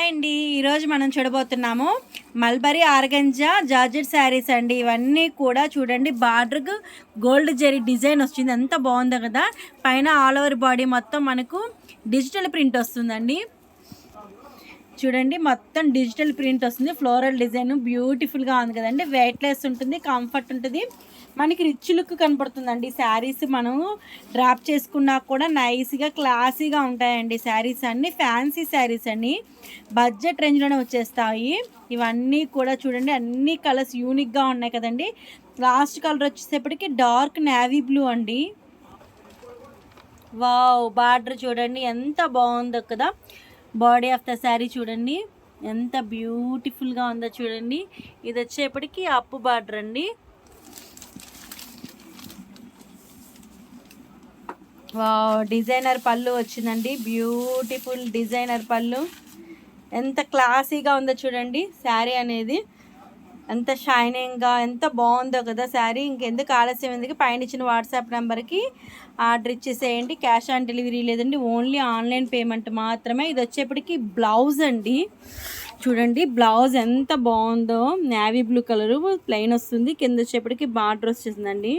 Hi అండి. ఈరోజు మనం చూడబోతున్నాము మల్బరీ ఆర్గంజా జార్జెట్ శారీస్ అండి. ఇవన్నీ కూడా చూడండి, బార్డర్ గోల్డ్ జరీ డిజైన్ వచ్చింది. ఎంత బాగుందో కదా. పైన ఆల్ ఓవర్ బాడీ మొత్తం మనకు డిజిటల్ ప్రింట్ వస్తుందండి. చూడండి, మొత్తం డిజిటల్ ప్రింట్ వస్తుంది. ఫ్లోరల్ డిజైన్ బ్యూటిఫుల్గా ఉంది కదండి. వెయిట్లెస్ ఉంటుంది, కంఫర్ట్ ఉంటుంది, మనకి రిచ్ లుక్ కనపడుతుందండి. శారీస్ మనం డ్రాప్ చేసుకున్నా కూడా నైస్గా క్లాసీగా ఉంటాయండి. శారీస్ అన్నీ ఫ్యాన్సీ శారీస్ అండి, బడ్జెట్ రేంజ్లోనే వచ్చేస్తాయి. ఇవన్నీ కూడా చూడండి, అన్ని కలర్స్ యూనిక్గా ఉన్నాయి కదండి. లాస్ట్ కలర్ వచ్చేసేపటికి డార్క్ నేవీ బ్లూ అండి. వావ్, బార్డర్ చూడండి ఎంత బాగుందో కదా. బాడీ ఆఫ్ ద శారీ చూడండి ఎంత బ్యూటిఫుల్గా ఉందో చూడండి. ఇది వచ్చేప్పటికి అప్పు బార్డర్ అండి. వావ్, డిజైనర్ పళ్ళు వచ్చిందండి. బ్యూటిఫుల్ డిజైనర్ పళ్ళు, ఎంత క్లాసీగా ఉందో చూడండి. శారీ అనేది ఎంత షైనింగ్గా ఎంత బాగుందో కదా శారీ. ఇంకెందుకు ఆలస్యం, ఎందుకు పైన ఇచ్చిన వాట్సాప్ నెంబర్కి ఆర్డర్ ఇచ్చేసేయండి. క్యాష్ ఆన్ డెలివరీ లేదండి, ఓన్లీ ఆన్లైన్ పేమెంట్ మాత్రమే. ఇది వచ్చేప్పటికి బ్లౌజ్ అండి. చూడండి బ్లౌజ్ ఎంత బాగుందో. నేవీ బ్లూ కలరు ప్లెయిన్ వస్తుంది, కింద వచ్చేప్పటికి బార్డర్ వచ్చేసిందండి.